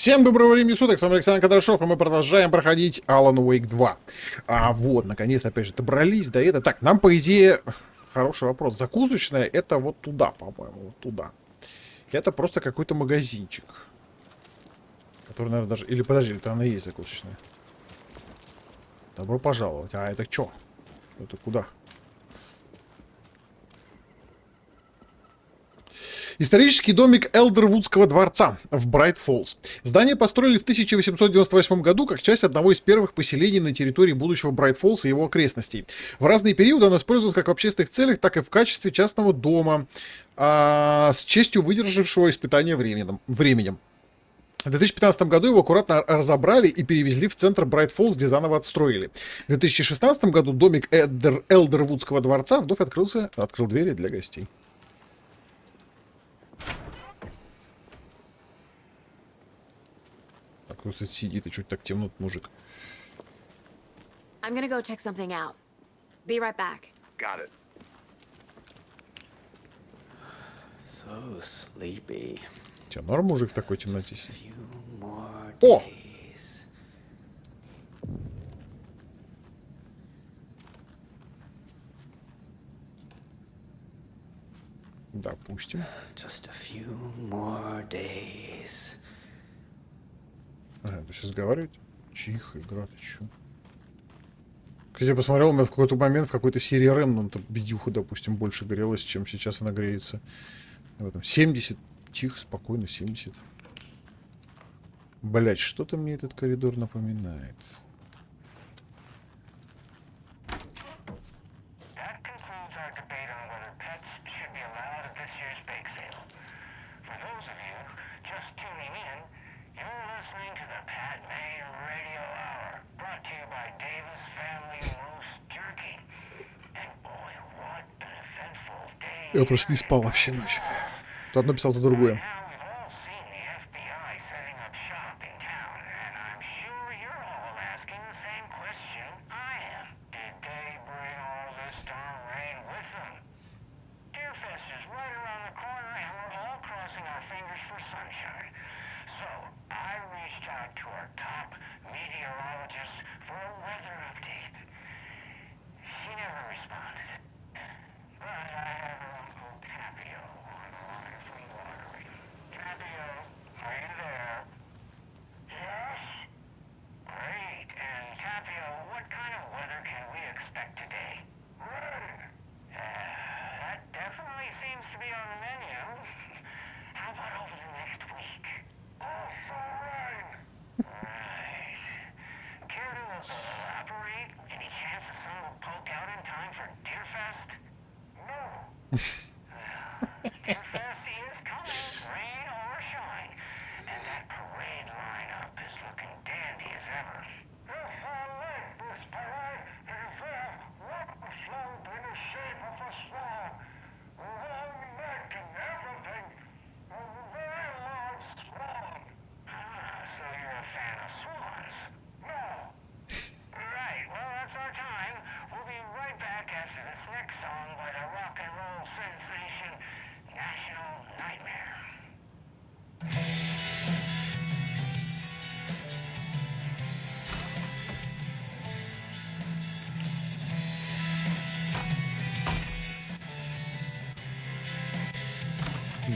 Всем доброго времени суток, с вами Александр Кондрашов, и мы продолжаем проходить Алана Уэйк 2. Вот, наконец, опять же, добрались до этого. Так, нам, по идее, хороший вопрос. Закусочная это вот туда, по-моему, вот туда. Это просто какой-то магазинчик. Который, наверное, даже... Или подожди, это она и есть закусочная. Добро пожаловать. А это что? Это куда? Исторический домик Элдервудского дворца в Брайт Фоллс. Здание построили в 1898 году как часть одного из первых поселений на территории будущего Брайт Фоллса и его окрестностей. В разные периоды оно использовалось как в общественных целях, так и в качестве частного дома, с честью выдержавшего испытания временем. В 2015 году его аккуратно разобрали и перевезли в центр Брайт Фоллс, где заново отстроили. В 2016 году домик Элдервудского дворца вновь открыл двери для гостей. Кто-то сидит и чуть так темнут, мужик. I'm gonna go check something out. Be right back. Got it. So sleepy. Тебя норм, мужик, в такой темноте сидит? О! О! Допустим. Just a few more days. Ага, то есть разговаривать? Тихо, игра, ты чё? Кстати, я посмотрел, у меня в какой-то момент в какой-то серии Ремнанта бедюха, допустим, больше грелась, чем сейчас она греется. В этом 70. Тихо, спокойно, 70. Блять, что-то мне этот коридор напоминает. Я просто не спал вообще ночью. То одно писал, то другое.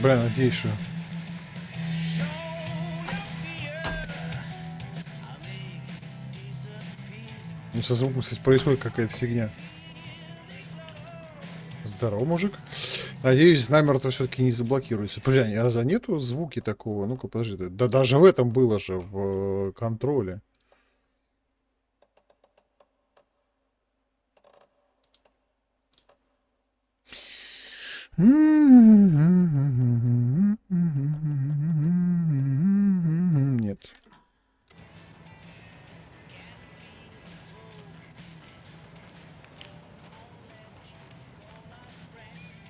Бля, надеюсь, что... Ну, со звуком, кстати, происходит какая-то фигня. Здорово, мужик. Надеюсь, намертво все-таки не заблокируется. Подожди, а нету звуки такого? Ну-ка, подожди. Да даже в этом было же, в контроле. Нет.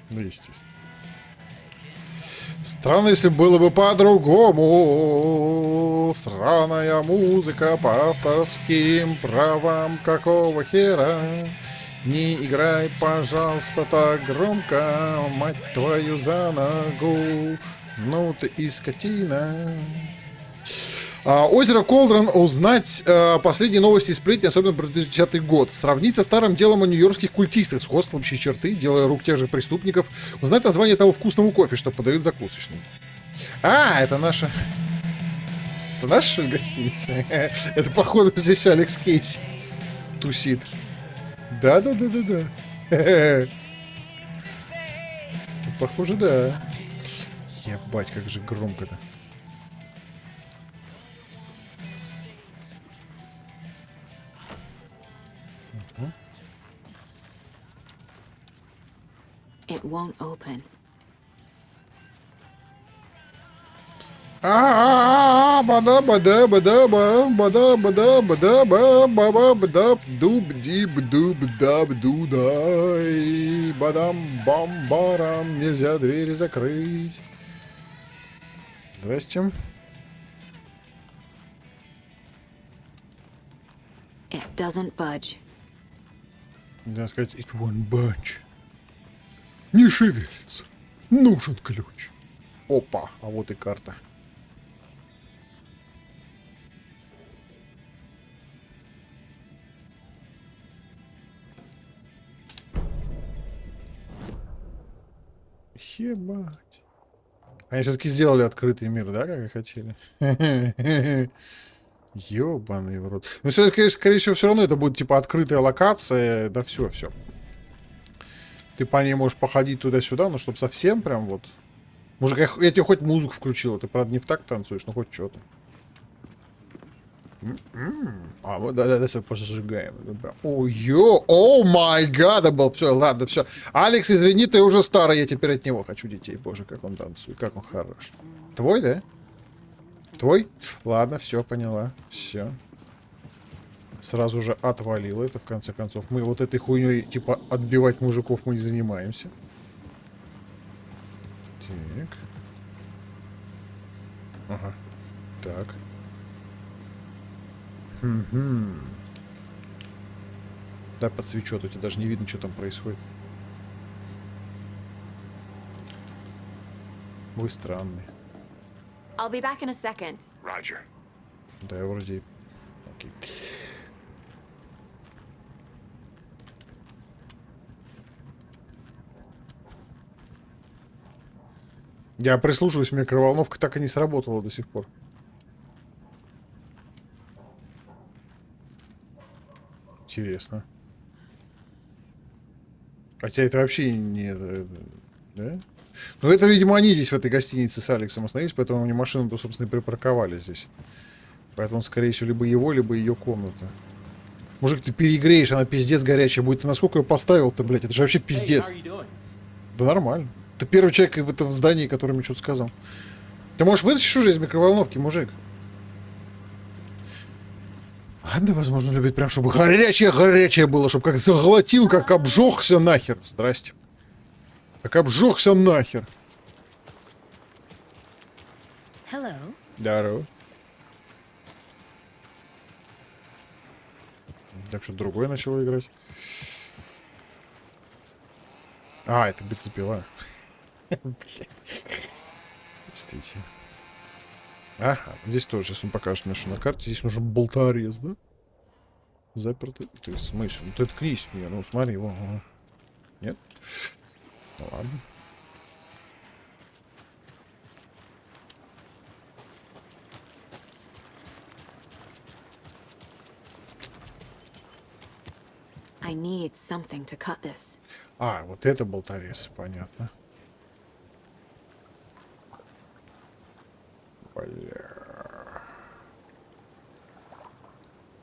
Ну, естественно. Странно, если было бы по-другому. Странная музыка по авторским правам. Какого хера? Не играй, пожалуйста, так громко, мать твою за ногу. Ну ты и скотина. Озеро Колдрон. Узнать последние новости и сплетни, особенно про 2010 год. Сравнить со старым делом о нью-йоркских культистах. Сходство, общие черты, дело рук тех же преступников. Узнать название того вкусного кофе, что подают закусочным. Это наша... Это наша гостиница? Это, походу, здесь Алекс Кейси тусит. Да. Похоже, да. Ебать, как же громко-то. It won't open. Бадам-бам-барам. Нельзя двери закрыть. Здрасте. It doesn't budge. Надо сказать, it won't budge. Не шевелится. Нужен ключ. Опа, а вот и карта. Ебать. Они все-таки сделали открытый мир, да, как и хотели? Ёбаный в рот. Ну, скорее всего, все равно это будет типа открытая локация. Да все. Ты по ней можешь походить туда-сюда, но чтобы совсем прям вот... Мужик, я тебе хоть музыку включил, ты, правда, не в так танцуешь, но хоть что-то. Вот, да, все, пожигаем. О май гад, был, все, ладно, все. Алекс, извини, ты уже старый, я теперь от него хочу детей. Боже, как он танцует, как он хорош. Твой, да? Твой? Ладно, все, поняла, все. Сразу же отвалило это, в конце концов. Мы вот этой хуйней, типа, отбивать мужиков мы не занимаемся. Так. Ага. Так. Да, подсвечу, а то тебе даже не видно, что там происходит. Вы странные. I'll be back in a second. Roger. Да, я вроде... Окей. Я прислушиваюсь, микроволновка так и не сработала до сих пор. Интересно. Хотя это вообще не... Да? Ну, это, видимо, они здесь в этой гостинице с Алексом остановились, поэтому они машину-то, собственно, и припарковали здесь. Поэтому, скорее всего, либо его, либо ее комната. Мужик, ты перегреешь, она пиздец горячая будет. Ты насколько ее поставил-то, блядь? Это же вообще пиздец. Да нормально. Ты первый человек в этом здании, который мне что-то сказал. Ты можешь вытащить уже из микроволновки, мужик? Ладно, возможно, любит прям, чтобы горячее было, чтобы как заглотил, как обжегся нахер. Здрасте. Как обжегся нахер. Hello. Здорово. Так что другой начал играть. Это бензопила. Действительно. Ага, здесь тоже, сейчас он покажет мне, что на карте. Здесь нужен болторез, да? Запертый. Ты в смысле? Ну ты ткнись мне, ну смотри его. Нет? Ну ладно. I need something to cut this. Вот это болторез, понятно. Бля.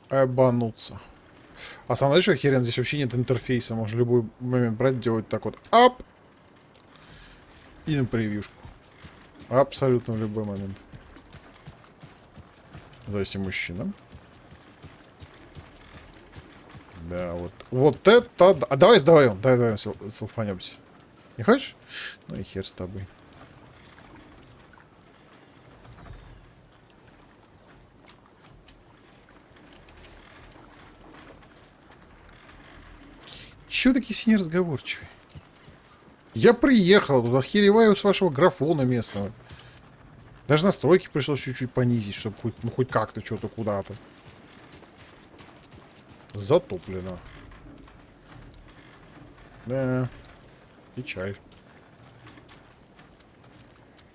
Обануться. А сам знаешь, что херен, здесь вообще нет интерфейса. Можно в любой момент брать, делать так вот. Ап! И на превьюшку. Абсолютно в любой момент. Здрасте, мужчина. Да, вот это... А давай вдвоем, давай селфанемся. Не хочешь? Ну и хер с тобой. Чё такие все неразговорчивые? Я приехал, тут охереваю с вашего графона местного. Даже настройки пришлось чуть-чуть понизить, чтобы хоть, ну, хоть как-то что-то куда-то. Затоплено. Да, печаль.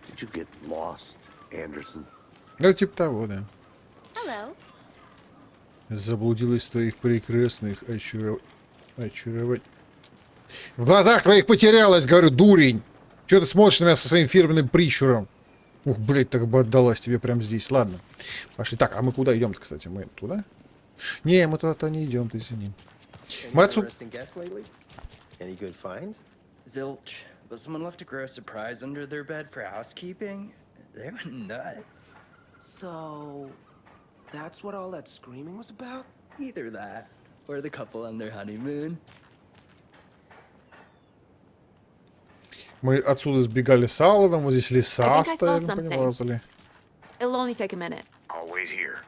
Did you get lost, Anderson? Ну, типа того, да. Hello. Заблудилась в твоих прекрасных очаровать. В глазах твоих потерялась, говорю, дурень. Че ты смотришь на меня со своим фирменным прищуром? Ух, блядь, так бы отдалась тебе прямо здесь. Ладно. Пошли. Так, а мы куда идем-то, кстати? Мы туда? Не, мы туда-то не идем, ты извини. Мы отсюда... Any good finds? Zilch, but someone left a gross surprise under their bed for housekeeping. They went nuts. So, that's what all that screaming was about? Either that, or the couple on their honeymoon. Мы отсюда сбегали с Аланом, вот здесь леса I think I saw стояли, мы something. лазали. It'll only take a minute. I'll wait here.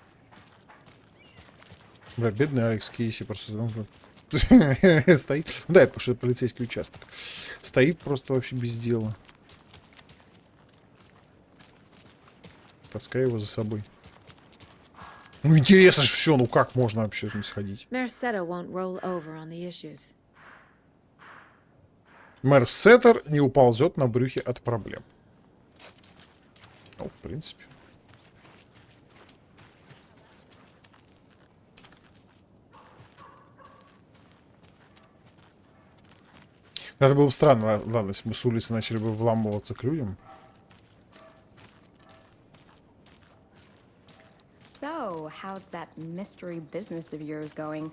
Бля, бедный Алекс Кейси просто стоит. Ну да, это потому что это полицейский участок. Стоит просто вообще без дела. Таскай его за собой. Ну интересно же все, ну как можно вообще с ним сходить? Merced won't roll over on the issues. Мерсеттер не уползет на брюхе от проблем. Ну, в принципе. Это было бы странно, ладно, если мы с улицы начали бы вламываться к людям. So, how's that mystery business of yours going?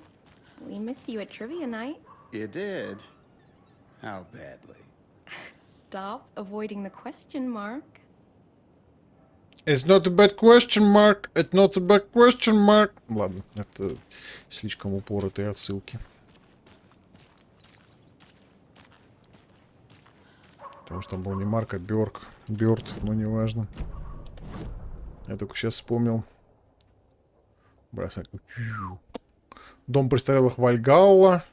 We missed you at trivia night. You did? How badly? Stop avoiding the question mark. It's not a bad question mark. It's not a bad question mark. Ладно, это слишком упоротые отсылки. Потому что там был не Марк, а Бёрк. Бёрд, но неважно. Я только сейчас вспомнил. Бросать. Дом престарелых Вальгалла.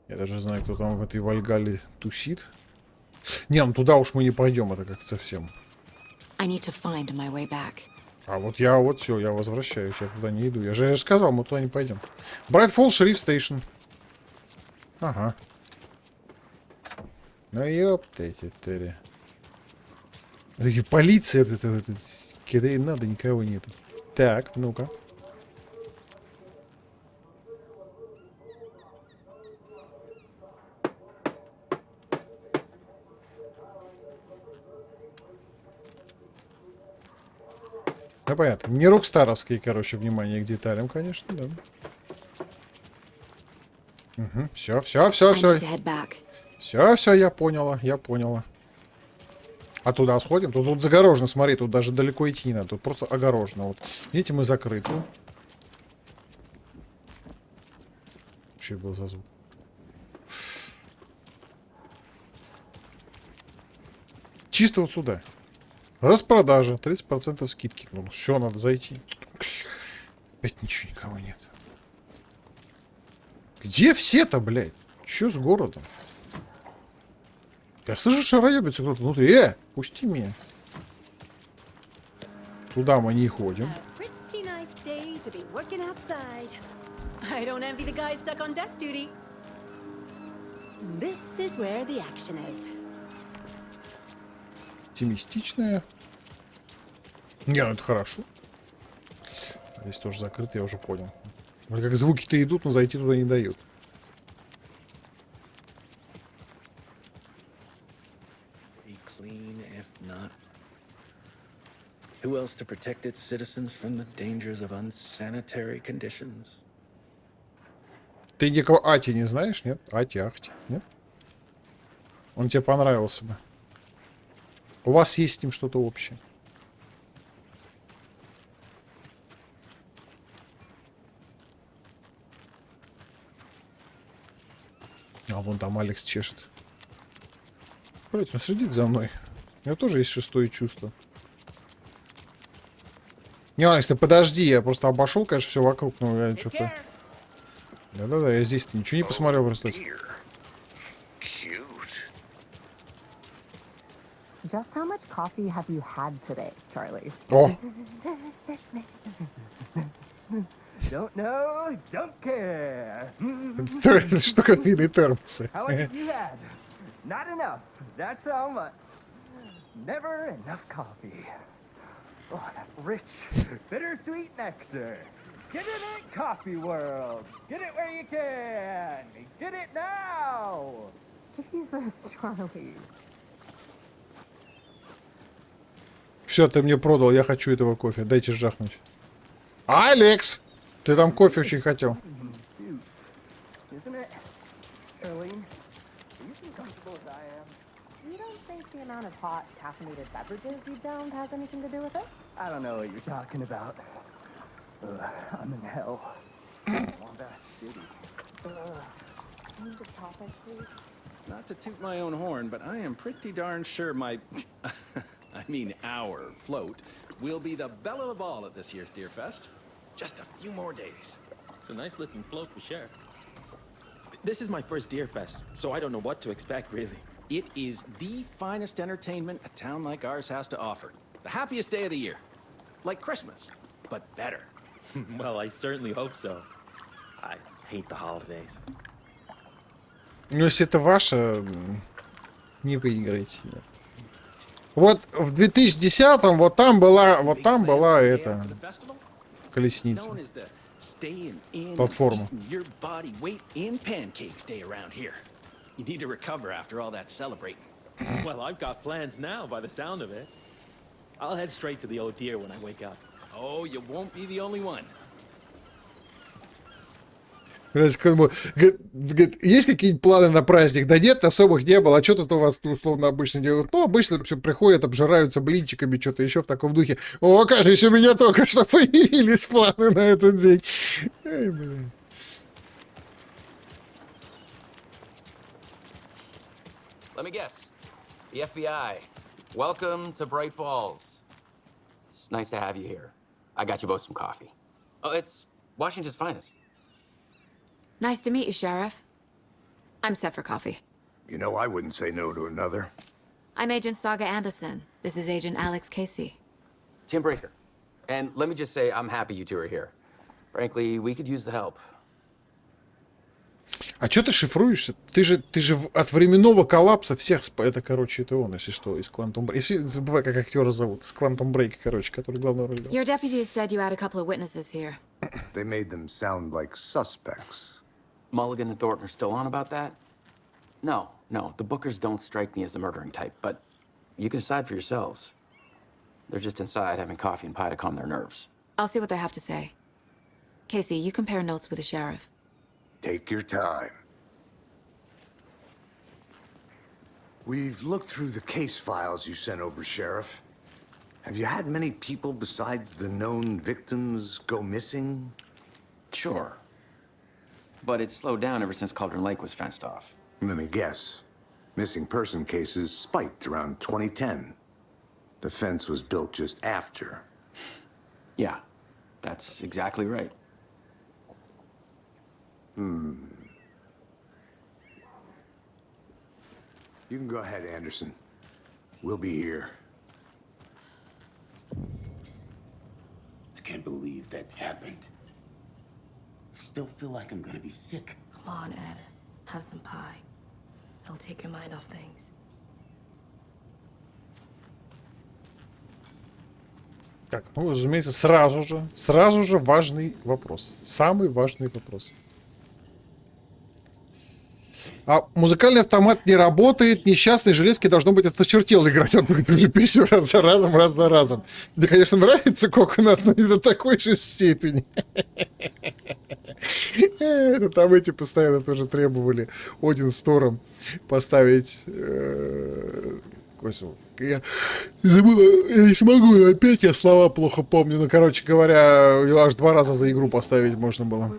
Я даже знаю, кто там в этой Вальгалле тусит. Не, ну туда уж мы не пойдем, это как совсем. I need to find my way back. А вот я вот все, я возвращаюсь, я туда не иду. Я же сказал, мы туда не пойдем. Брайт Фоллс, шериф стейшн. Ага. Ну ёпта эти тыри. Вот эти полиции, это, когда и надо, никого нету. Так, ну-ка. Ну понятно. Не рокстаровские, короче, внимание к деталям, конечно, да. Угу. Все, все, все, I все. need to head back. Все, я поняла, я поняла. А туда сходим? Тут загорожено, смотри, тут даже далеко идти не надо, тут просто огорожено. Вот. Видите, мы закрыты. Что это был за звук? Чисто вот сюда. Распродажа, 30% скидки. Ну, все, надо зайти. Опять ничего, никого нет. Где все-то, блядь? Че с городом? Я слышу, шароебится кто-то внутри. Пусти меня. Туда мы не ходим. Pretty nice day to be working outside. I don't envy the guys stuck on desk duty. This is where the action is. Оптимистичная. Не, ну это хорошо. Здесь тоже закрыто, я уже понял. Вроде как звуки-то идут, но зайти туда не дают. Be clean, if not. Who else to protect its citizens from the dangers of unsanitary conditions? Ты никого Ати не знаешь, нет? Ати-ахти, нет? Он тебе понравился бы. У вас есть с ним что-то общее. А вон там Алекс чешет. Блять, он следит за мной. У него тоже есть шестое чувство. Не, Алекс, ты подожди, я просто обошел, конечно, все вокруг, но я что-то... Да-да-да, я здесь-то ничего не посмотрел просто. Dear. Cute. Just how much coffee have you had today, Charlie? О, Don't know, don't care. что кофейные термосы. How much have you had? Not enough. That's how much. Never enough coffee. Oh, that rich, bittersweet nectar. Get it in coffee world. Get it where you can. Get it now. Jesus, Charlie. Все, ты мне продал, я хочу этого кофе. Дайте жахнуть. Алекс! Ты там кофе очень хотел. Suits, isn't it? Charlene, are you as comfortable as I am? You don't think the amount of hot, caffeinated beverages you downed has anything to do with it? I don't know what you're talking about. I'm in hell. Wombat City. Change of topic, please. Not to toot my own horn, but I am pretty darn sure my, I mean our float, will be the belle of the ball at this year's Deer Fest. Just a few more days. It's a nice looking float for sure. This is my first Deer Fest, so I don't know what to expect, really. It is the finest entertainment a town like ours has to offer. The happiest day of the year. Like Christmas, but better. Well, I certainly hope so. I hate the holidays. Ну, если это ваше, не выиграете. Вот в 2010-м вот там была эта колесница. Платформа. Your body weight in pancakes day around here. You need to recover after all that celebrating. Well, I've got plans now by the sound of it. I'll head straight to the old deer when I wake up. Oh, you won't be the only one. Говорит, есть какие-нибудь планы на праздник? Да нет, особых не было. А что тут у вас условно обычно делают? Ну, обычно все приходят, обжираются блинчиками, что-то еще в таком духе. О, кажется, у меня только что появились планы на этот день. Эй, блин. Let me guess. The FBI. Welcome to Bright Falls. It's nice to have you here. I got you both some coffee. Oh, it's Washington's finest. Nice to meet you, Sheriff. I'm set for coffee. You know, I wouldn't say no to another. I'm Agent Saga Андерсон. This is Agent Alex Кейси. Tim Breaker. And let me just say, I'm happy you two are here. Frankly, we could use the help. А что ты шифруешься? Ты же от временного коллапса всех... Это, короче, это он, если что, из Quantum Break. Если забывай, как актера зовут. Из Quantum Break, короче, который главную роль играл. Your deputies said you had a couple of witnesses here. They made them sound like suspects. Mulligan and Thornton are still on about that? No, the Bookers don't strike me as the murdering type, but you can decide for yourselves. They're just inside having coffee and pie to calm their nerves. I'll see what they have to say. Casey, you compare notes with the sheriff. Take your time. We've looked through the case files you sent over, Sheriff. Have you had many people besides the known victims go missing? Sure. But it's slowed down ever since Cauldron Lake was fenced off. Let me guess. Missing person cases spiked around 2010. The fence was built just after. Yeah, that's exactly right. You can go ahead, Anderson. We'll be here. I can't believe that happened. I still feel like I'm gonna be sick. Come on, Ed. Have some pie. It'll take your mind off things. Так, ну, разумеется, сразу же важный вопрос. Самый важный вопрос. А музыкальный автомат не работает, несчастные железки должно быть осточертело играть. Он будет уже песню раз за разом. Мне, конечно, нравится Коконат, но не до такой же степени. Это там эти постоянно тоже требовали Один Сторм поставить... Я забыла, я не смогу, опять я слова плохо помню. Но, короче говоря, аж 2 раза за игру поставить можно было.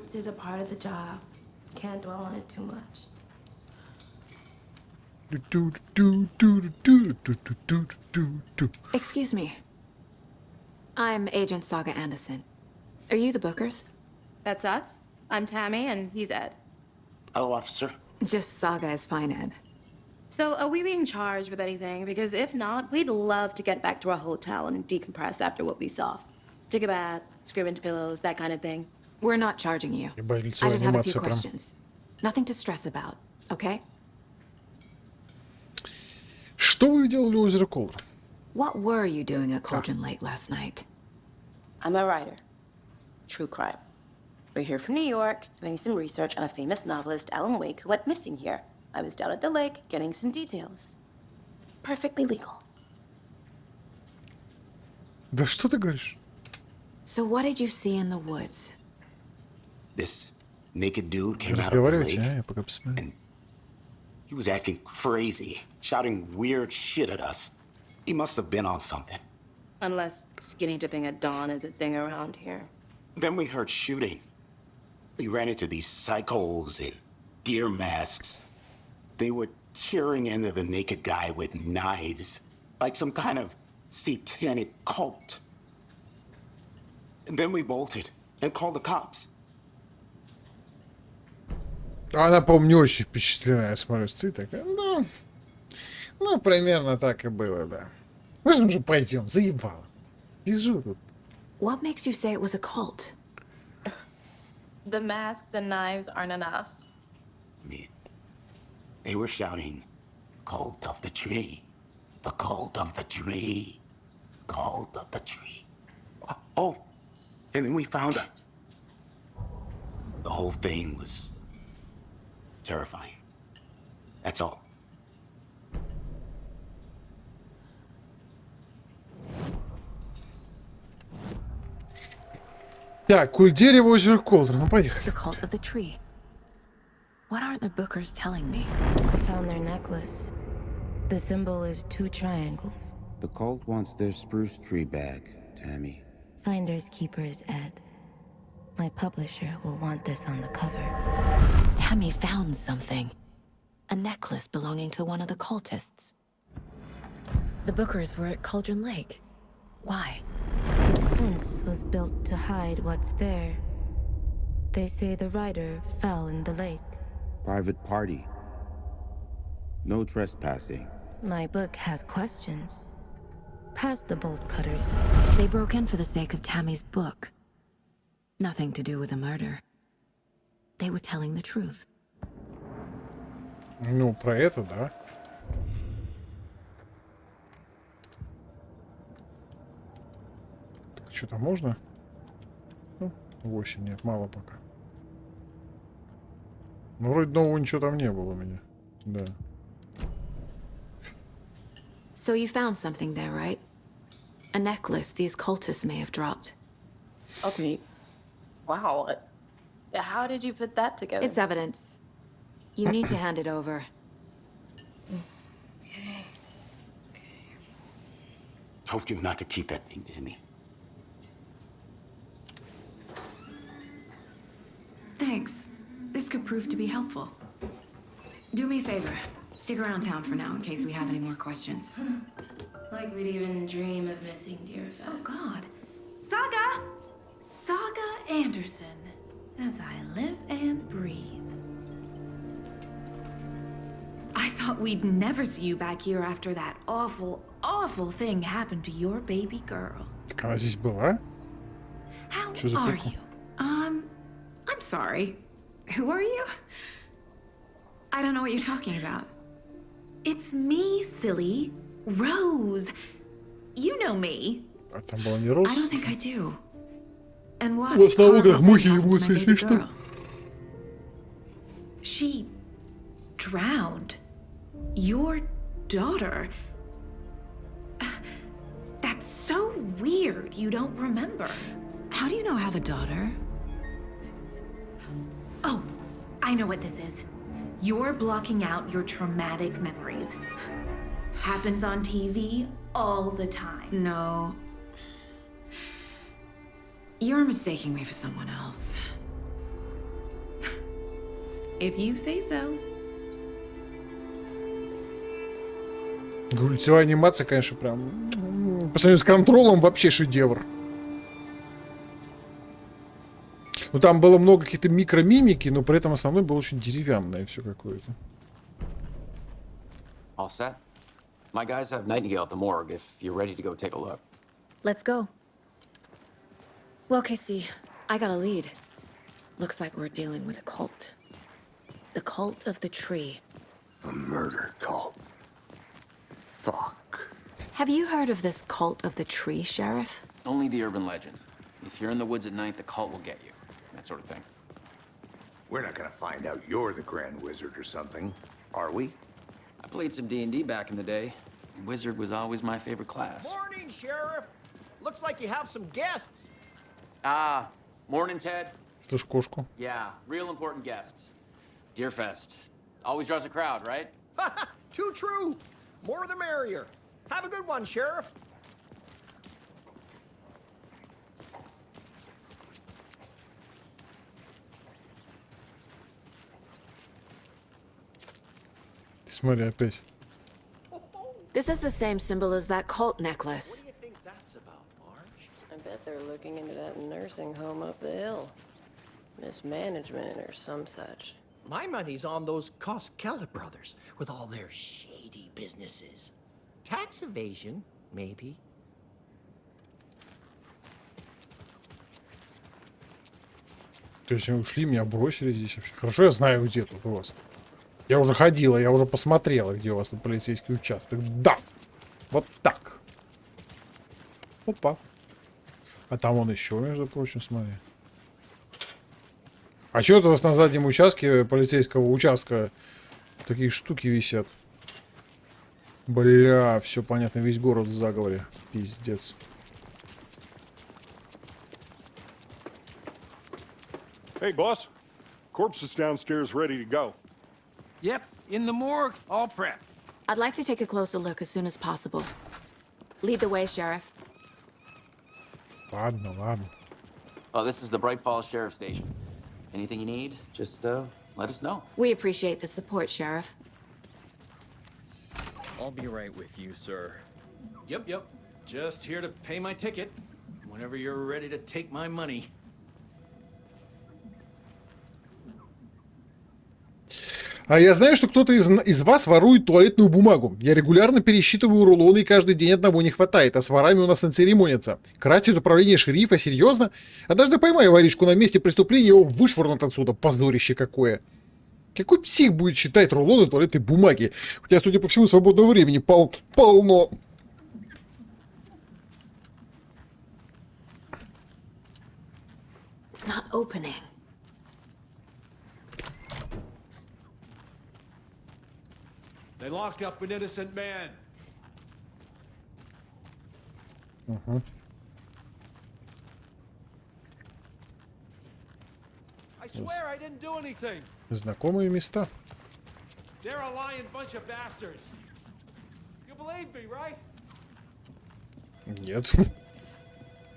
Excuse me. I'm Agent Saga Андерсон. Are you the Bookers? That's us. I'm Tammy, and he's Ed. Hello, officer. Just Saga is fine, Ed. So, are we being charged with anything? Because if not, we'd love to get back to our hotel and decompress after what we saw. Take a bath, scream into pillows, that kind of thing. We're not charging you. I just have a few questions. Nothing to stress about, okay? Что вы делали у озера Колдер? What were you doing at Cauldron Lake last night? I'm a writer. True crime. We're here from New York, doing some research on a famous novelist, Alan Uwaick, who went missing here. I was down at the lake, getting some details. Perfectly legal. Да что ты говоришь? So what did you see in the woods? This naked dude came out of the lake, я пока посмотрю. and he was acting crazy, shouting weird shit at us. He must have been on something. Unless skinny dipping at dawn is a thing around here. Then we heard shooting. We ran into these psychos in deer masks. They were tearing into the naked guy with knives, like some kind of satanic cult. And then we bolted and called the cops. Она, по-моему, не очень впечатлена, я смотрю, ты такая, ну, примерно так и было, да. Мы же уже пойдем, заебало. Сижу тут. What makes you say it was a cult? The masks and knives aren't enough. They were shouting, "Cult of the tree, the cult of the tree, cult of the tree." Oh, and then we found it. The whole thing was terrifying. That's all. Так, куль дерево, озеро Колдер, ну поехали. The cult of the tree. What are the bookers telling me? I found their necklace. The symbol is 2 triangles. The cult wants their spruce tree back, Tammy. Finders keepers, Ed. My publisher will want this on the cover. Tammy found something. A necklace belonging to one of the cultists. The bookers were at Cauldron Lake. Why? The fence was built to hide what's there. They say the writer fell in the lake. Private party. No trespassing. My book has questions. Past the bolt cutters. They broke in for the sake of Tammy's book. Nothing to do with the murder. They were telling the truth. Ну, про это, да. Так, что-то можно? Ну, 8, нет, мало пока. Ну, вроде нового ничего там не было у меня. Да. So you found something there, right? A necklace these cultists may have dropped. Okay. Wow. How did you put that together? It's evidence. You need to hand it over. Okay. Told you not to keep that thing, Timmy. Thanks. This could prove to be helpful. Do me a favor. Stick around town for now in case we have any more questions. Like we'd even dream of missing Deerfest. Oh, God. Saga! Saga Anderson. As I live and breathe. I thought we'd never see you back here after that awful, awful thing happened to your baby girl. Так она здесь была? How Что за are прикол? you? I'm sorry. Who are you? I don't know what you're talking about. It's me, silly. Rose. You know me. А там была не Роз? I don't think I do. And what? У вас на окнах horrible мухи thing happened to ебутся, my если baby что. girl? She drowned. Your daughter. That's so weird you don't remember. How do you know I have a daughter? Oh, I know what this is. You're blocking out your traumatic memories. Happens on TV all the time. No. You're mistaking me for someone else. If you say so. Лицевая анимация, конечно, прям по сравнению с контролем вообще шедевр. Ну там было много каких-то микромимики, но при этом основной был очень деревянное все какое-то. All set? My guys have Nightingale at the morgue if you're ready to go take a look. Let's go. Well, Casey, I got a lead. Looks like we're dealing with a cult. The cult of the tree. A murder cult. Fuck. Have you heard of this cult of the tree, Sheriff? Only the urban legend. If you're in the woods at night, the cult will get you. That sort of thing. We're not gonna find out you're the Grand Wizard or something, are we? I played some D&D back in the day. Wizard was always my favorite class. Morning, Sheriff. Looks like you have some guests. Ah, morning, Ted. Слышь, кошку. Yeah, real important guests. Deerfest. Always draws a crowd, right? Too true. More the merrier. Have a good one, Sheriff. Смотри, опять. This is the same symbol as that cult necklace. What do you think that's about, Marge? I bet they're looking into that nursing home up the hill. Mismanagement or some such. My money's on those Koskela brothers with all their shady businesses. Tax evasion, maybe. То есть они ушли, меня бросили здесь вообще. Хорошо, я знаю, где тут у вас. Я уже ходила, я уже посмотрела, где у вас тут полицейский участок. Да! Вот так. Опа. А там он еще, между прочим, смотри. А что это у вас на заднем участке полицейского участка такие штуки висят? Бля, все понятно, весь город в заговоре. Пиздец. Hey, boss. Corpse is downstairs ready to go. Yep, in the morgue, all prepped. I'd like to take a closer look as soon as possible. Lead the way, Sheriff. Ладно, ладно. Oh, this is the Bright Falls Sheriff Station. Anything you need, just let us know. We appreciate the support, Sheriff. I'll be right with you, sir. Yep. Just here to pay my ticket. Whenever you're ready to take my money. А я знаю, что кто-то из вас ворует туалетную бумагу. Я регулярно пересчитываю рулоны, и каждый день одного не хватает, а с ворами у нас не церемонятся. Крать из управления шерифа? Серьезно? А даже поймаю воришку на месте преступления, его вышвырнут отсюда. Позорище какое. Какой псих будет считать рулоны туалетной бумаги? У тебя, судя по всему, свободного времени полно. It's not opening. They locked up an innocent man. I swear I didn't do anything. Знакомые места. They're a lying bunch of bastards. You believe me, right? Нет.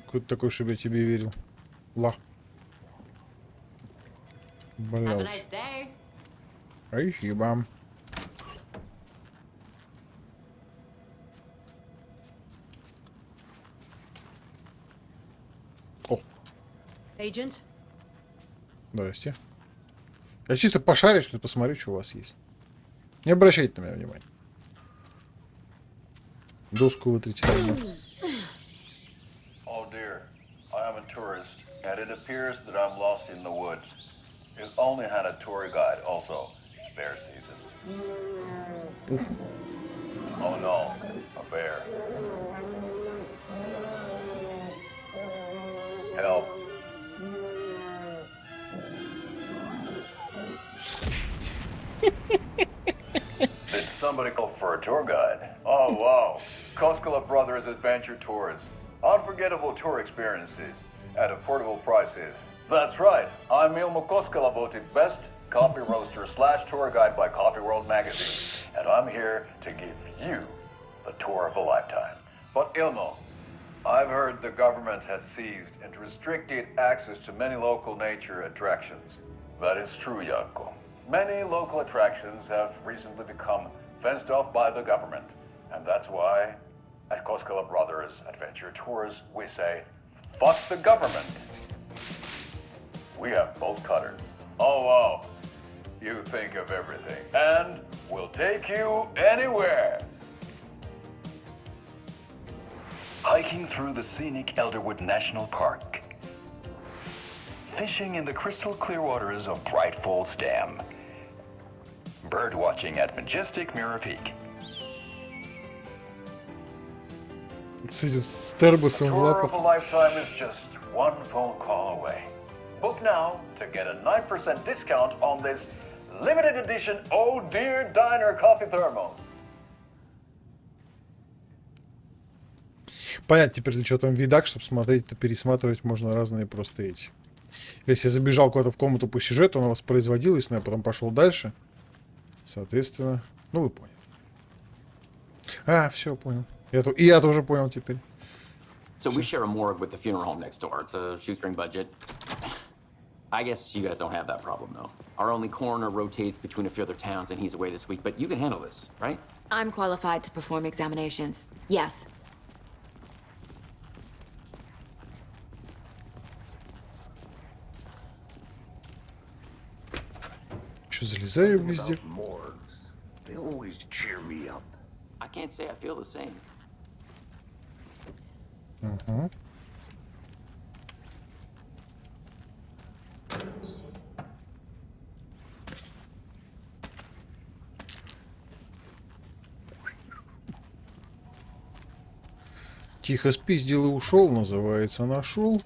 Кто ты такой, чтобы я тебе верил? Бля. Спасибо. Agent? Здрасте. Я чисто пошарю, что посмотрю, что у вас есть. Не обращайте на меня внимания. Доску вытрите. Oh dear, I am a tourist, and it appears that I'm lost in the woods. We've only had a tour guide also. It's bear season. Oh no, a bear. Help. Did somebody call for a tour guide? Oh wow, Koskela Brothers Adventure Tours. Unforgettable tour experiences at affordable prices. That's right, I'm Ilmo Koskela, voted best coffee roaster / tour guide by Coffee World magazine. And I'm here to give you the tour of a lifetime. But Ilmo, I've heard the government has seized and restricted access to many local nature attractions. That is true, Janko. Many local attractions have recently become fenced off by the government. And that's why, at Koskela Brothers Adventure Tours, we say, fuck the government. We have bolt cutters. Oh, wow. You think of everything. And will take you anywhere. Hiking through the scenic Elderwood National Park. Fishing in the crystal clear waters of Brайт Фоллс Dam. Bird watching at majestic Mirror Peak. С этим с термосом в Tour of лапах. a lifetime is just one phone call away. Book now to get a 9% discount on this limited edition Oh Dear Diner coffee thermos. Понятно теперь, для чего там видак, чтобы смотреть, то пересматривать можно разные просто эти. Если я забежал куда-то в комнату по сюжету, она воспроизводилась, но я потом пошел дальше. Соответственно, ну вы поняли. А, все, понял. Я тоже понял теперь. So we share a morgue with the funeral home next door. It's a shoestring budget. I guess you guys don't have that problem, though. Our only coroner rotates between a few other towns, and he's away this week. But you can handle this, right? I'm qualified to perform examinations. Yes. Что, залезаю везде? They always cheer me up. I can't say I feel the same. Угу. Тихо спиздил и ушел, называется, нашел.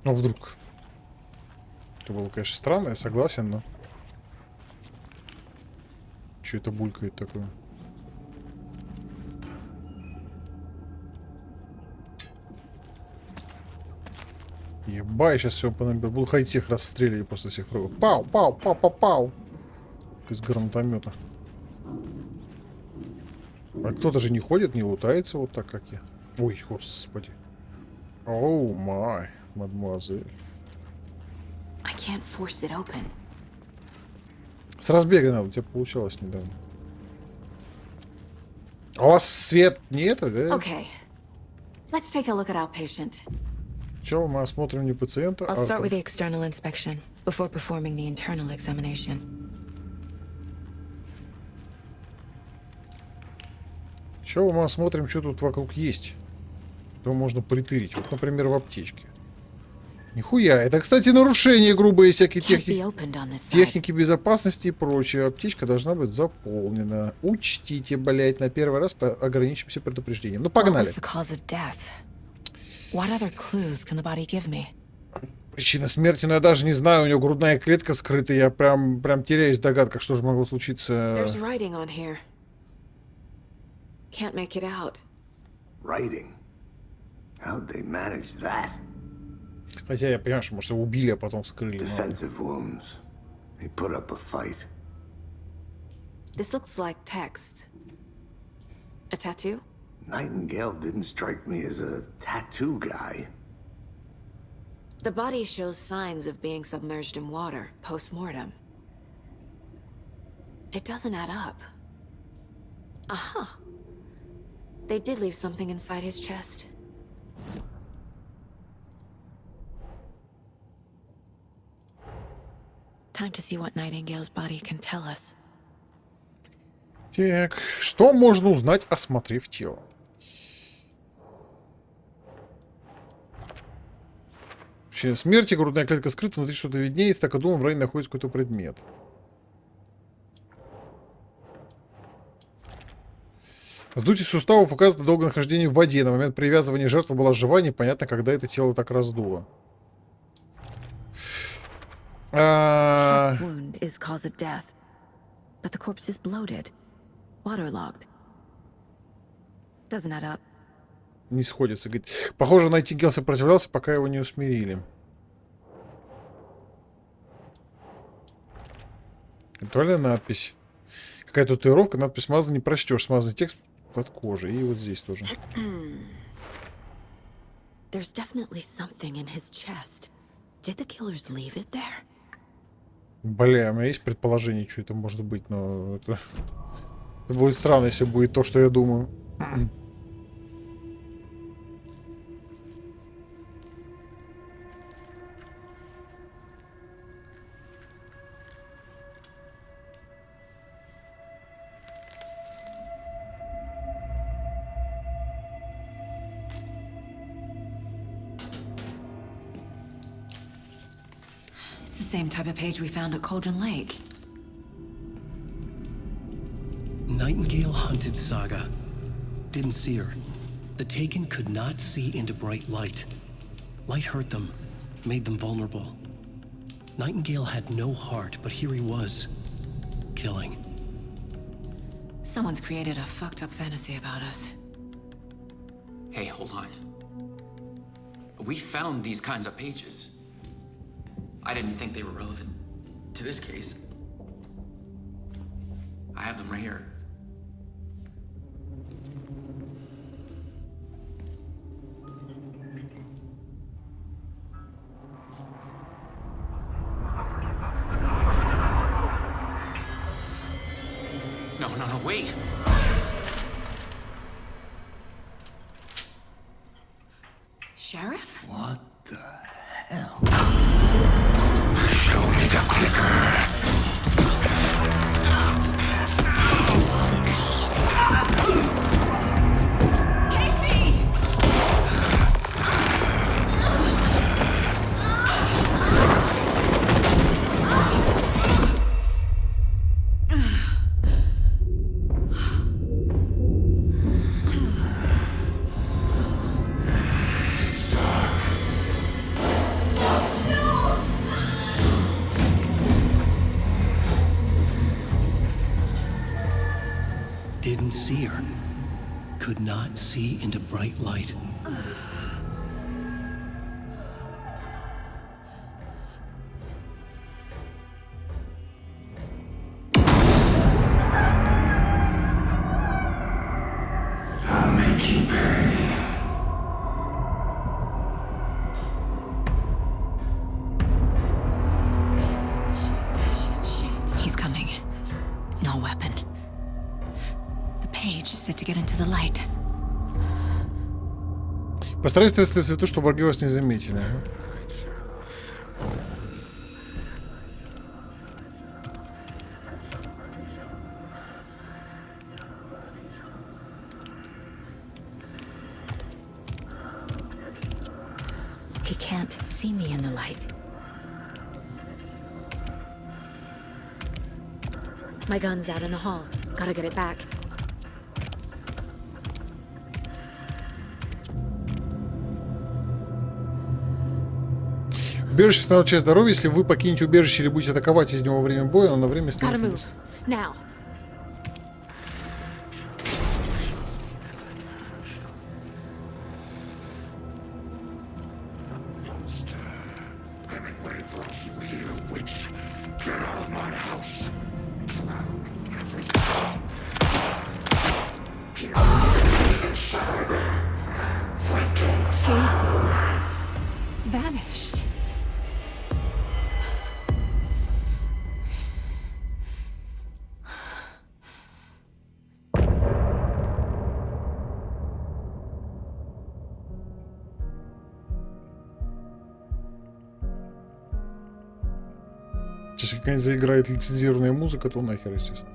Ну, вдруг. Это было, конечно, странно, я согласен, но... Че это булькает такое? Ебай, сейчас все понаберу. Буду ходить всех расстреливать после всех врагов. Пау, пау, пау, пау, пау. Из гранатомета. А кто-то же не ходит, не лутается вот так, как я. Ой, господи. Оу, май, мадемуазель. I can't force it open. С разбега надо, у тебя получалось недавно. А у вас свет не это, да? Okay. Let's take a look at our patient. Сначала мы осмотрим не пациента, I'll start with the external inspection before performing the internal examination. Сначала мы осмотрим, что тут вокруг есть. Что можно притырить. Вот, например, в аптечке. Нихуя. Это, кстати, нарушение грубые всякие техники безопасности и прочее. Аптечка должна быть заполнена. Учтите, блять, на первый раз ограничимся предупреждением. Ну, погнали. Причина смерти, но я даже не знаю. У него грудная клетка скрыта. Я прям теряюсь в догадках, что же могло случиться. Can't make it out. Writing? How'd they manage that? Хотя я понимаю, что, может, его убили, а потом вскрыли. Defensive wounds. He put up a fight. This looks like text. A tattoo? Nightingale didn't strike me as a tattoo guy. The body shows signs of being submerged in water post-mortem. It doesn't add up. Aha. They did leave something inside his chest. Time to see what Nightingale's body can tell us. Так, что можно узнать, осмотрев тело? В причине смерти грудная клетка скрыта, внутри что-то виднеется, так и думаю, в районе находится какой-то предмет. Вздутие суставов указывает на долгое нахождение в воде. На момент привязывания жертвы была жива, непонятно, когда это тело так раздуло. Chest wound is cause of death, but the corpse is bloated, waterlogged. Doesn't add up. Не сходится, говорит. Похоже, Найтингейл сопротивлялся, пока его не усмирили. Контрольная надпись. Какая-то татуировка, надпись смазана, не прочтешь. Смазанный текст под кожей. И вот здесь тоже. There's definitely something in his chest. Did the killers leave it there? Бля, у меня есть предположение, что это может быть, но это будет странно, если будет то, что я думаю. same type of page we found at Cauldron Lake. Nightingale hunted Saga. Didn't see her. The Taken could not see into bright light. Light hurt them, made them vulnerable. Nightingale had no heart, but here he was, killing. Someone's created a fucked up fantasy about us. Hey, hold on. We found these kinds of pages. I didn't think they were relevant to this case. I have them right here. No, wait! Sheriff? What the hell? Show me the clicker. Didn't see her. Could not see into bright light. I'll make you pay. Shit. He's coming. No weapon. Page said to get into the light. Постарайся тестовать цветы, чтобы враги вас не заметили. Ага. He can't see me in the light. My gun's out in the hall. Gotta get it back. Убежище становится часть здоровья. Если вы покинете убежище или будете атаковать из него во время боя, он на время Gotta станет... move. Now. Vanished. Если какая-нибудь заиграет лицензированная музыка, то нахер, естественно.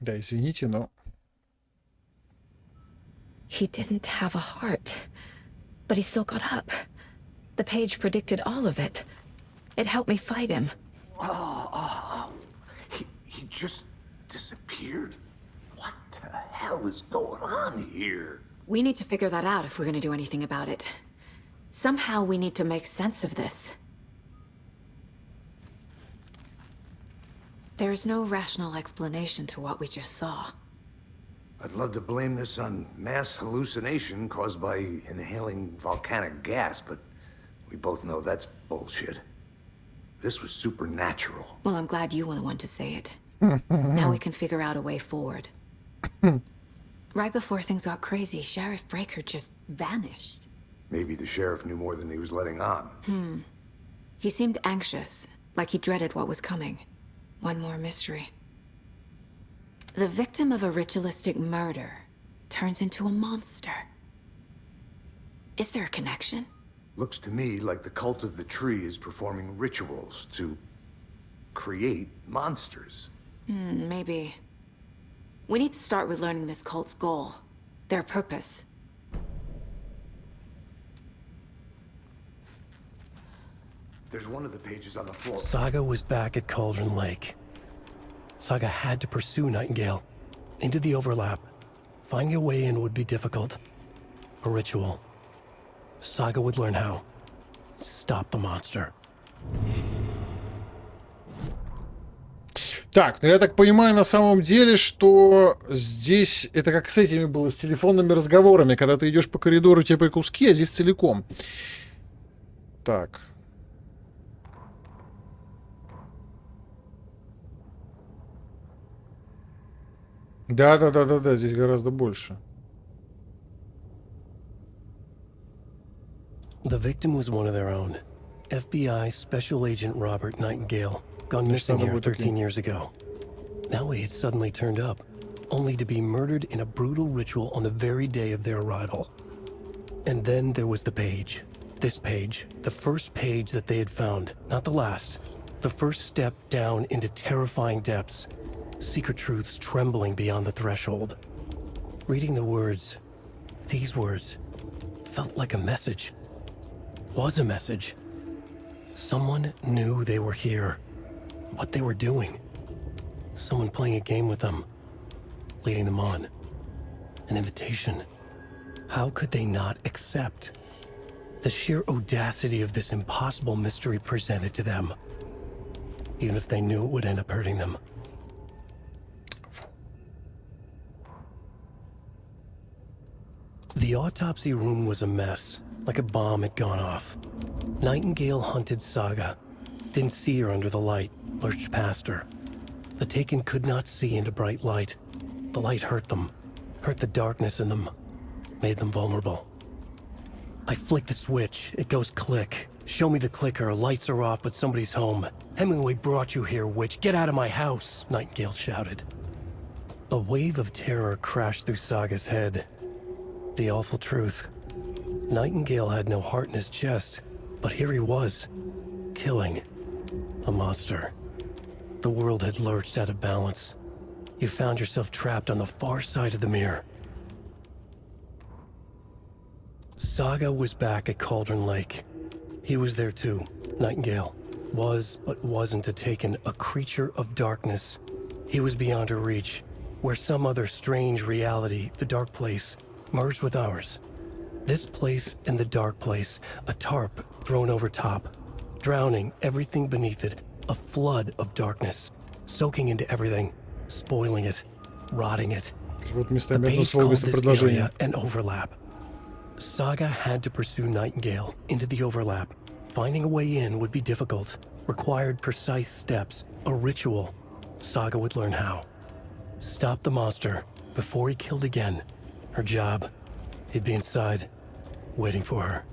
Да, извините, но... He didn't have a heart, but he still got up. The page predicted all of it. It helped me fight him. He just disappeared? What the hell is going on here? We need to figure that out if we're going to do anything about it. Somehow we need to make sense of this. There's no rational explanation to what we just saw. I'd love to blame this on mass hallucination caused by inhaling volcanic gas, but we both know that's bullshit. This was supernatural. Well, I'm glad you were the one to say it. Now we can figure out a way forward. Right before things got crazy, Sheriff Breaker just vanished. Maybe the sheriff knew more than he was letting on. He seemed anxious, like he dreaded what was coming. One more mystery. The victim of a ritualistic murder turns into a monster. Is there a connection? Looks to me like the cult of the tree is performing rituals to create monsters. Maybe. We need to start with learning this cult's goal. Their purpose. There's one of the pages on the floor. Saga was back at Cauldron Lake. Saga had to pursue Nightingale into the overlap. Finding a way in would be difficult. A ritual. Saga would learn how. Stop the monster. Так, ну я так понимаю на самом деле, что здесь это как с этими было, с телефонными разговорами, когда ты идешь по коридору, тебе по куски, а здесь целиком. Так. Да, здесь гораздо больше. The victim was one of their own. FBI Special Agent Robert Nightingale, gone missing here 13 years ago. Now he had suddenly turned up, only to be murdered in a brutal ritual on the very day of their arrival. And then there was the page. This page, the first page that they had found, not the last. The first step down into terrifying depths. Secret truths trembling beyond the threshold. Reading the words, these words, felt like a message. Was a message. Someone knew they were here. What they were doing. Someone playing a game with them. Leading them on. An invitation. How could they not accept? The sheer audacity of this impossible mystery presented to them. Even if they knew it would end up hurting them. The autopsy room was a mess, like a bomb had gone off. Nightingale hunted Saga. Didn't see her under the light, lurched past her. The Taken could not see into bright light. The light hurt them, hurt the darkness in them, made them vulnerable. I flick the switch, it goes click. Show me the clicker, lights are off, but somebody's home. Hemingway brought you here, witch. Get out of my house, Nightingale shouted. A wave of terror crashed through Saga's head. The awful truth. Nightingale had no heart in his chest, but here he was, killing a monster. The world had lurched out of balance. You found yourself trapped on the far side of the mirror. Saga was back at Cauldron Lake. He was there too, Nightingale. Was, but wasn't a Taken, a creature of darkness. He was beyond her reach, where some other strange reality, the dark place, merged with ours. This place and the dark place, a tarp thrown over top, drowning everything beneath it, a flood of darkness, soaking into everything, spoiling it, rotting it. The page called this area an overlap. Saga had to pursue Nightingale into the overlap. Finding a way in would be difficult, required precise steps, a ritual. Saga would learn how. Stop the monster before he killed again. Her job. He'd be inside, waiting for her.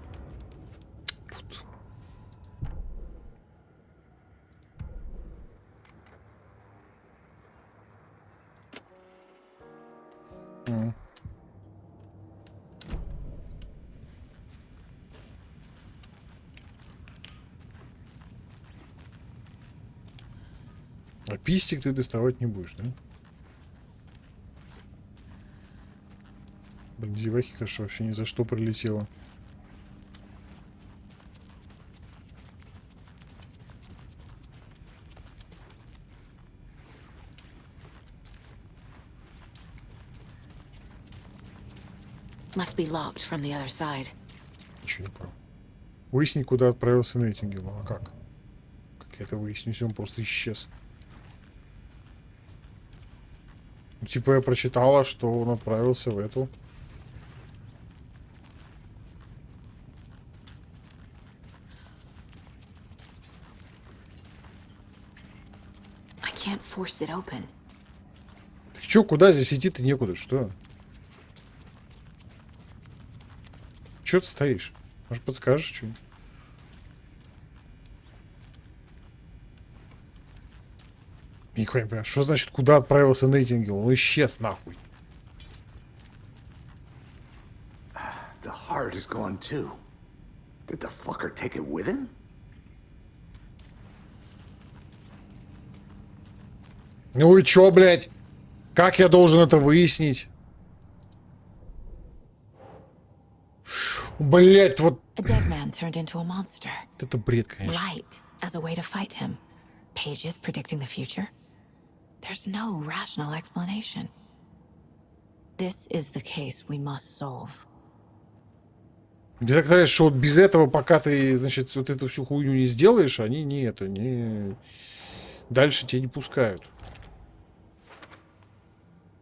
А пистик ты доставать не будешь, да? Блин, девахи, конечно, вообще ни за что прилетело. Must be locked from the other side. Ничего не понял. Выяснить, куда отправился Нейтингел. А как? Как я это выясню, если он просто исчез? Ну, типа я прочитала, что он отправился в эту. I can't force it open. Так чё, куда здесь идти-то некуда, что? Чё ты стоишь? Может, подскажешь что-нибудь? Нихуя не понимаю, что значит, куда отправился Нейтингел? Он исчез нахуй. The heart is gone too. Did the fucker take it with him? Ну и чё, блядь? Как я должен это выяснить? Блять, вот... A dead man turned into a monster. Это бред, конечно. Light as a way to fight him. Pages predicting the future. There's no rational explanation. This is the case we must solve. Мне так нравится, что вот без этого, пока ты, значит, вот эту всю хуйню не сделаешь, они не... Дальше тебя не пускают.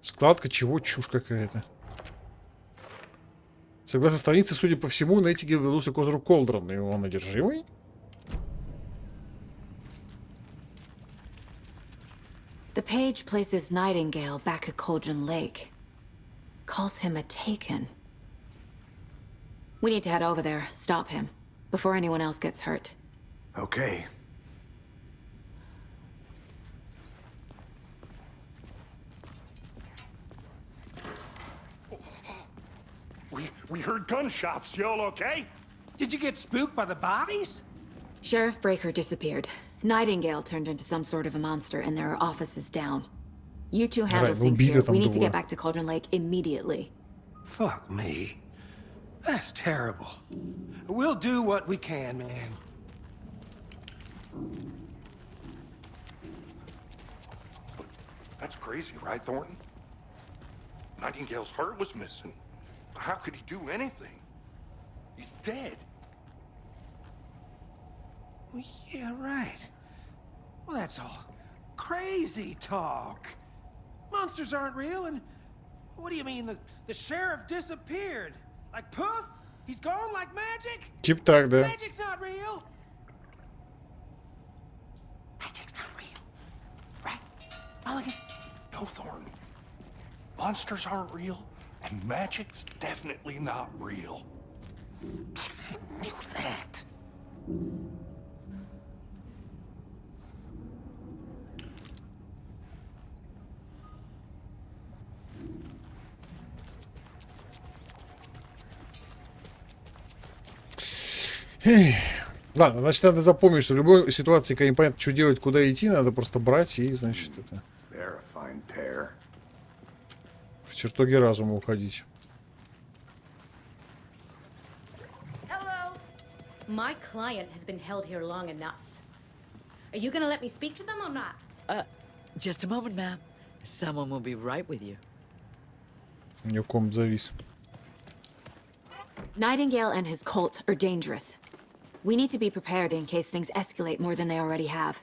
Складка чего? Чушь какая-то. Согласно странице, судя по всему, на этике вернулся к озеру Колдрон, и он одержимый. The page places Nightingale back at Cauldron Lake. Calls him a taken. We need to head over there, stop him, before anyone else gets hurt. Okay. We heard gunshots. Y'all okay? Did you get spooked by the bodies? Sheriff Breaker disappeared. Nightingale turned into some sort of a monster, and there are offices down. You two handle things here. We need to get back to Cauldron Lake immediately. Fuck me. That's terrible. We'll do what we can, man. That's crazy, right, Thornton? Nightingale's heart was missing. How could he do anything? He's dead. Well, yeah, right. Well, that's all crazy talk. Monsters aren't real, and what do you mean? The sheriff disappeared? Like poof? He's gone like magic? Тип так, да. Magic's not real. Magic's not real. Right? Mulligan? No, Thornton. Monsters aren't real, and magic's definitely not real. I knew that. Ладно, значит, надо запомнить, что в любой ситуации, когда непонятно, что делать, куда идти, надо просто брать и, значит, это... В чертоги разума уходить. Hello. My client has been held here long enough. Are you gonna let me speak to them or not? Just a moment, ma'am. Someone will be right with you. У нее комп завис. Nightingale and his cult are dangerous. We need to be prepared in case things escalate more than they already have.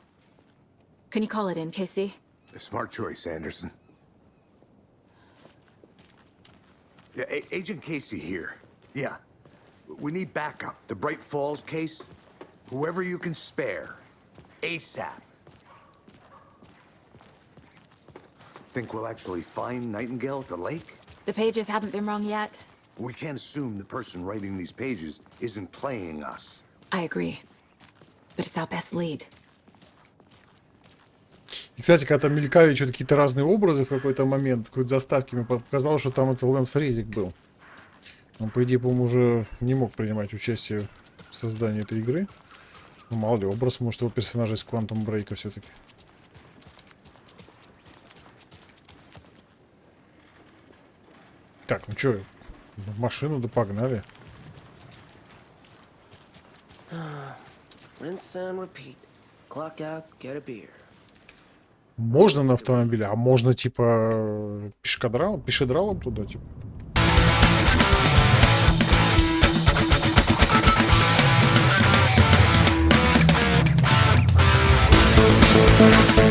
Can you call it in, Casey? A smart choice, Anderson. Yeah, Agent Casey here. Yeah. We need backup. The Braight Falls case. Whoever you can spare. ASAP. Think we'll actually find Nightingale at the lake? The pages haven't been wrong yet. We can't assume the person writing these pages isn't playing us. I agree. But it's our best lead. И, кстати, когда мелькали что-то какие-то разные образы в какой-то момент, какой-то заставки, мне показалось, что там это Лэнс Реддик был. Он, по идее, по-моему, уже не мог принимать участие в создании этой игры. Ну, мало ли, образ, может, его персонажа из Quantum Break все-таки. Так, ну что, в машину да погнали. Rinse and repeat. Clock out, get a beer. Можно на автомобиле, а можно типа пешедралом туда, типа. Thank you.